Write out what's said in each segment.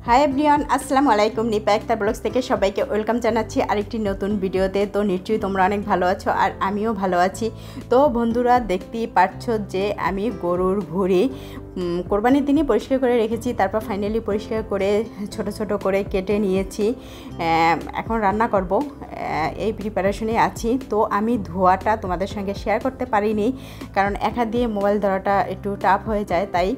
Hi everyone, আসসালামু আলাইকুম। Nipa Akter blogs থেকে সবাইকে ওয়েলকাম জানাচ্ছি আরেকটি নতুন ভিডিওতে। তো নিশ্চয়ই তোমরা অনেক ভালো আছো আর আমিও ভালো আছি। তো বন্ধুরা, দেখতেই পাচ্ছ যে আমি গরুর ভুঁড়ি কোরবানির দিনই পরিষ্কার করে রেখেছি, তারপর ফাইনালি পরিষ্কার করে ছোট ছোট করে কেটে নিয়েছি। এখন রান্না করব, এই প্রিপারেশনে আছি। তো আমি ধোয়াটা তোমাদের সঙ্গে শেয়ার করতে পারিনি, কারণ এক হাত দিয়ে মোবাইল ধরাটা একটু টাফ হয়ে যায়, তাই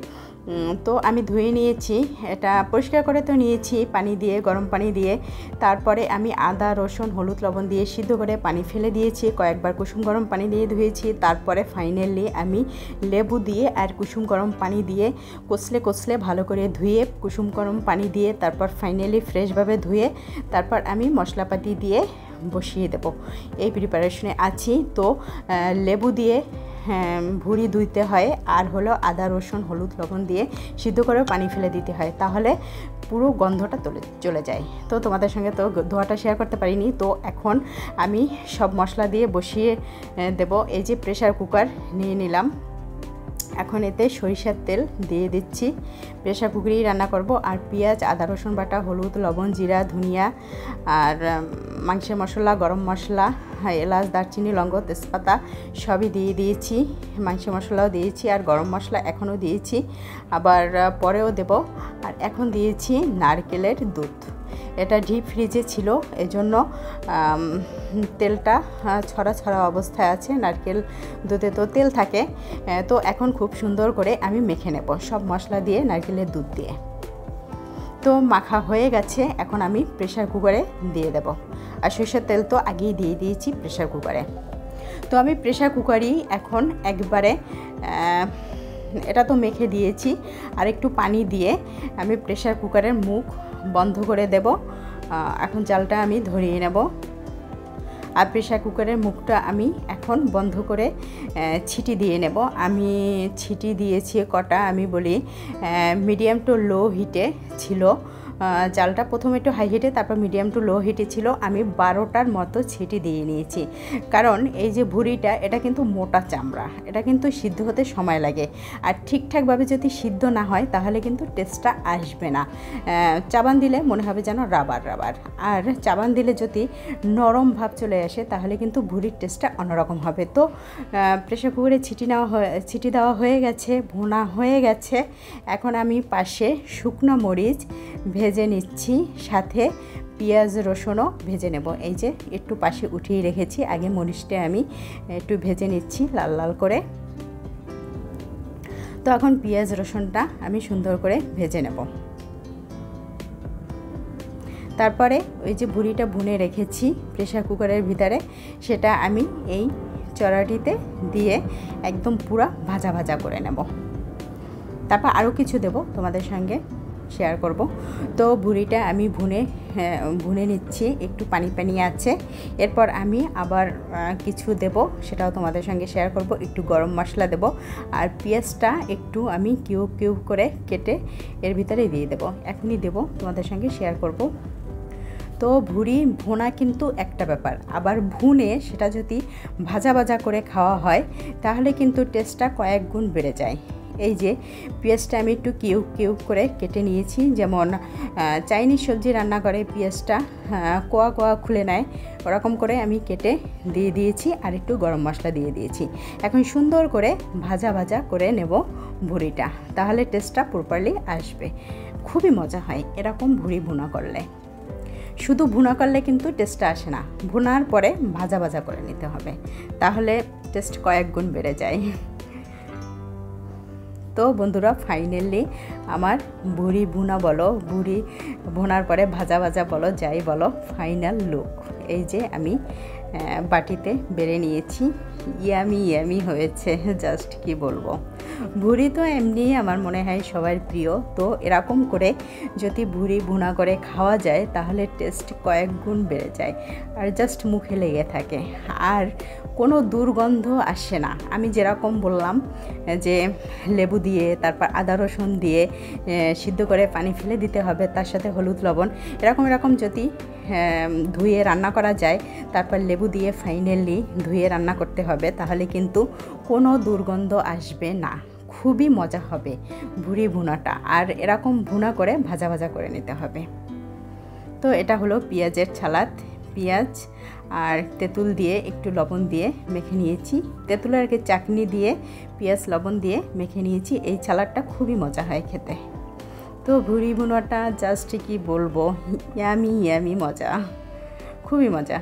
তো আমি ধুয়ে নিয়েছি। এটা পরিষ্কার করে তো নিয়েছি পানি দিয়ে, গরম পানি দিয়ে। তারপরে আমি আদা, রসুন, হলুদ, লবণ দিয়ে সিদ্ধ করে পানি ফেলে দিয়েছি। কয়েকবার কুসুম গরম পানি দিয়ে ধুয়েছি। তারপরে ফাইনালি আমি লেবু দিয়ে আর কুসুম গরম পানি দিয়ে কষলে কষলে ভালো করে ধুয়ে, কুসুম গরম পানি দিয়ে তারপর ফাইনালি ফ্রেশভাবে ধুয়ে তারপর আমি মশলাপাতি দিয়ে বসিয়ে দেব। এই প্রিপারেশনে আছি। তো লেবু দিয়ে ভুঁড়ি ধুইতে হয়, আর হলো আদা, রসুন, হলুদ, লবণ দিয়ে সিদ্ধ করে পানি ফেলে দিতে হয়, তাহলে পুরো গন্ধটা চলে যায়। তো তোমাদের সঙ্গে তো ধোয়াটা শেয়ার করতে পারিনি। তো এখন আমি সব মশলা দিয়ে বসিয়ে দেব। এই যে প্রেসার কুকার নিয়ে নিলাম, এখন এতে সরিষার তেল দিয়ে দিচ্ছি। প্রেসার কুকারেই রান্না করব। আর পেঁয়াজ, আদা, রসুন বাটা, হলুদ, লবণ, জিরা, ধনিয়া আর মাংসের মশলা, গরম মশলা, এলাচ, দারচিনি, লবঙ্গ, তেজপাতা সবই দিয়ে দিয়েছি। মাংসের মশলাও দিয়েছি আর গরম মশলা এখনও দিয়েছি, আবার পরেও দেব। আর এখন দিয়েছি নারকেলের দুধ। এটা ডিপ ফ্রিজে ছিল, এজন্য তেলটা ছড়া ছড়া অবস্থায় আছে। নারকেল দুধে তো তেল থাকে। তো এখন খুব সুন্দর করে আমি মেখে নেব সব মশলা দিয়ে, নারকেলের দুধ দিয়ে। তো মাখা হয়ে গেছে, এখন আমি প্রেসার কুকারে দিয়ে দেব। আর সরষের তেল তো আগেই দিয়ে দিয়েছি প্রেসার কুকারে। তো আমি প্রেসার কুকারই এখন একবারে এটা তো মেখে দিয়েছি, আর একটু পানি দিয়ে আমি প্রেসার কুকারের মুখ বন্ধ করে দেব। এখন জালটা আমি ধরিয়ে নেব। আর প্রেসার কুকারের মুখটা আমি এখন বন্ধ করে ছিটি দিয়ে নেব। আমি ছিটি দিয়েছি কটা, আমি বলি মিডিয়াম টু লো হিটে ছিল জালটা। প্রথমে একটু হাই হিটে, তারপর মিডিয়াম টু লো হিটে ছিল। আমি 12টার মতো ছিটি দিয়ে নিয়েছি, কারণ এই যে ভুঁড়িটা, এটা কিন্তু মোটা চামড়া, এটা কিন্তু সিদ্ধ হতে সময় লাগে। আর ঠিকঠাকভাবে যদি সিদ্ধ না হয় তাহলে কিন্তু টেস্টটা আসবে না। চাবান দিলে মনে হবে যেন রাবার রাবার, আর চাবান দিলে যদি নরম ভাব চলে আসে তাহলে কিন্তু ভুঁড়ির টেস্টটা অন্যরকম হবে। তো প্রেসার কুকারে ছিটি দেওয়া হয়ে গেছে, ভুনা হয়ে গেছে। এখন আমি পাশে শুকনো মরিচ ভেজে নিচ্ছি, সাথে পেঁয়াজ, রসুনও ভেজে নেব। এই যে একটু পাশে উঠিয়ে রেখেছি, আগে মরিচটা আমি একটু ভেজে নিচ্ছি লাল লাল করে। তো এখন পেঁয়াজ, রসুনটা আমি সুন্দর করে ভেজে নেব। তারপরে ওই যে ভুঁড়িটা ভুনে রেখেছি প্রেসার কুকারের ভিতরে, সেটা আমি এই চড়াটিতে দিয়ে একদম পুরো ভাজা ভাজা করে নেব। তারপর আরও কিছু দেব, তোমাদের সঙ্গে শেয়ার করব। তো ভুঁড়িটা আমি ভুনে নিচ্ছি, একটু পানি পানি আছে। এরপর আমি আবার কিছু দেব, সেটাও তোমাদের সঙ্গে শেয়ার করব। একটু গরম মশলা দেব, আর পেঁয়াজটা একটু আমি কিউব কিউব করে কেটে এর ভিতরে দিয়ে দেব। এখনই দেব, তোমাদের সঙ্গে শেয়ার করব। তো ভুঁড়ি ভুনা কিন্তু একটা ব্যাপার, আবার ভুনে সেটা যদি ভাজা ভাজা করে খাওয়া হয় তাহলে কিন্তু টেস্টটা কয়েক গুণ বেড়ে যায়। এই যে পেঁয়াজটা আমি একটু কিউব কিউব করে কেটে নিয়েছি, যেমন চাইনিজ সবজি রান্না করে পেঁয়াজটা কোয়া কোয়া খুলে নেয়, ওরকম করে আমি কেটে দিয়ে দিয়েছি। আর একটু গরম মশলা দিয়ে দিয়েছি। এখন সুন্দর করে ভাজা ভাজা করে নেব ভুঁড়িটা, তাহলে টেস্টটা প্রপারলি আসবে। খুবই মজা হয় এরকম ভুঁড়ি ভুনা করলে। শুধু ভুনা করলে কিন্তু টেস্টটা আসে না, ভুনার পরে ভাজা ভাজা করে নিতে হবে, তাহলে টেস্ট কয়েক গুণ বেড়ে যায়। তো বন্ধুরা, ফাইনালি আমার ভুঁড়ি ভুনা বলো, ভুঁড়ি ভুনার পরে ভাজা ভাজা বলো, যাই বলো, ফাইনাল লুক এই যে আমি বাটিতে বেড়ে নিয়েছি। ইয়ামি ইয়ামি হয়েছে, জাস্ট কি বলবো। ভুঁড়ি তো এমনি আমার মনে হয় সবার প্রিয়। তো এরকম করে যদি ভুঁড়ি ভুনা করে খাওয়া যায় তাহলে টেস্ট কয়েক গুণ বেড়ে যায়, আর জাস্ট মুখে লেগে থাকে, আর কোনো দুর্গন্ধ আসে না। আমি যেরকম বললাম যে লেবু দিয়ে, তারপর আদা রসুন দিয়ে সিদ্ধ করে পানি ফেলে দিতে হবে, তার সাথে হলুদ লবণ, এরকম যদি ধুয়ে রান্না করা যায়, তারপর লেবু দিয়ে ফাইনালি ধুয়ে রান্না করতে হবে, তাহলে কিন্তু কোনো দুর্গন্ধ আসবে না। খুবই মজা হবে ভুঁড়ি ভুনাটা। আর এরকম ভুনা করে ভাজা ভাজা করে নিতে হবে। তো এটা হলো পেঁয়াজের ছালাদ, পেঁয়াজ আর তেঁতুল দিয়ে একটু লবণ দিয়ে মেখে নিয়েছি। তেঁতুলের আগে চাটনি দিয়ে পেঁয়াজ লবণ দিয়ে মেখে নিয়েছি। এই ছালাদটা খুবই মজা হয় খেতে। তো ভুঁড়ি ভুনাটা জাস্ট কি বলবো, ইয়ামি ইয়ামি মজা, খুবই মজা।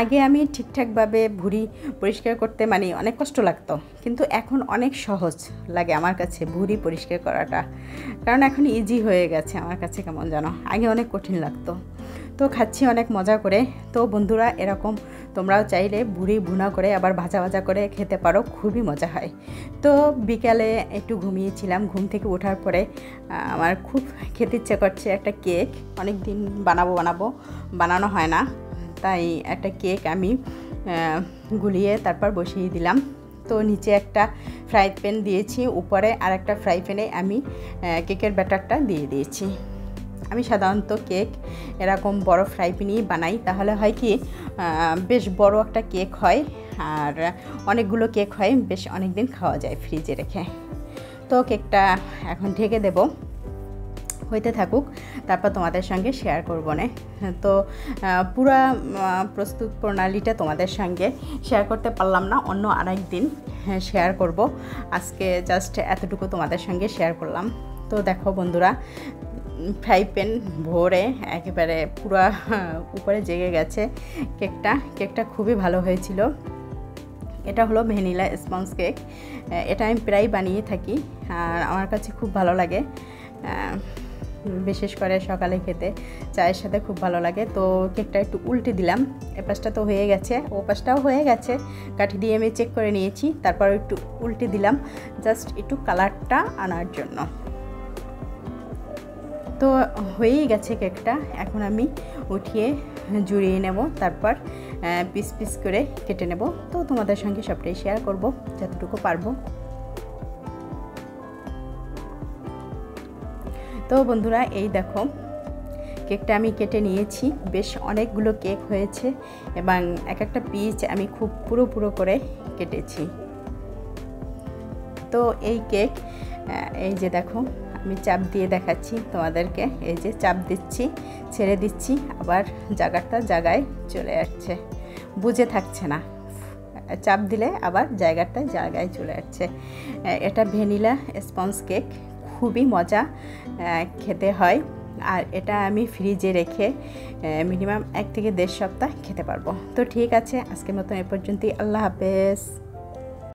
আগে আমি ঠিকঠাকভাবে ভুঁড়ি পরিষ্কার করতে মানে অনেক কষ্ট লাগতো, কিন্তু এখন অনেক সহজ লাগে আমার কাছে ভুঁড়ি পরিষ্কার করাটা, কারণ এখন ইজি হয়ে গেছে আমার কাছে। কেমন জানো, আগে অনেক কঠিন লাগতো। তো খাচ্ছি অনেক মজা করে। তো বন্ধুরা, এরকম তোমরাও চাইলে ভুঁড়ি ভুনা করে আবার ভাজা ভাজা করে খেতে পারো, খুবই মজা হয়। তো বিকালে একটু ঘুমিয়েছিলাম, ঘুম থেকে ওঠার পরে আমার খুব খেতে ইচ্ছে করছে একটা কেক। অনেক দিন বানানো হয় না, তাই একটা কেক আমি গুলিয়ে তারপর বসিয়ে দিলাম। তো নিচে একটা ফ্রাই প্যান দিয়েছি, উপরে আর একটা ফ্রাই প্যানে আমি কেকের ব্যাটারটা দিয়ে দিয়েছি। আমি সাধারণত কেক এরকম বড় ফ্রাই প্যানেই বানাই, তাহলে হয় কি বেশ বড় একটা কেক হয় আর অনেকগুলো কেক হয়, বেশ অনেক দিন খাওয়া যায় ফ্রিজে রেখে। তো কেকটা এখন ঢেকে দেব, হইতে থাকুক, তারপর তোমাদের সঙ্গে শেয়ার করবো না। তো পুরা প্রস্তুত প্রণালীটা তোমাদের সঙ্গে শেয়ার করতে পারলাম না, অন্য আরেক দিন শেয়ার করব। আজকে জাস্ট এতটুকু তোমাদের সঙ্গে শেয়ার করলাম। তো দেখো বন্ধুরা, ফ্রাই প্যান ভরে একেবারে পুরা উপরে জেগে গেছে কেকটা খুবই ভালো হয়েছিল। এটা হলো ভ্যানিলা স্পঞ্জ কেক। এটা আমি প্রায় বানিয়ে থাকি আর আমার কাছে খুব ভালো লাগে, বিশেষ করে সকালে খেতে চায়ের সাথে খুব ভালো লাগে। তো কেকটা একটু উল্টে দিলাম, এ পাশটা তো হয়ে গেছে, ও পাশটাও হয়ে গেছে, কাঠি দিয়ে আমি চেক করে নিয়েছি। তারপর একটু উল্টে দিলাম জাস্ট একটু কালারটা আনার জন্য। তো হয়েই গেছে কেকটা, এখন আমি উঠিয়ে জুড়িয়ে নেব, তারপর পিস পিস করে কেটে নেব। তো তোমাদের সঙ্গে সবটাই শেয়ার করব যতটুকু পারবো। তো বন্ধুরা, এই দেখো কেকটা আমি কেটে নিয়েছি, বেশ অনেকগুলো কেক হয়েছে এবং এক একটা পিস আমি খুব পুরো করে কেটেছি। তো এই কেক, এই যে দেখো আমি চাপ দিয়ে দেখাচ্ছি তোমাদেরকে, এই যে চাপ দিচ্ছি, ছেড়ে দিচ্ছি, আবার জায়গায় চলে আসছে, বুঝে থাকছে না, চাপ দিলে আবার জায়গায় চলে আসছে। এটা ভ্যানিলা স্পঞ্জ কেক, খুবই মজা খেতে হয়। আর এটা আমি ফ্রিজে রেখে মিনিমাম 1 থেকে 1.5 সপ্তাহ খেতে পারবো। তো ঠিক আছে, আজকের মতো এ পর্যন্তই। আল্লাহ হাফেজ।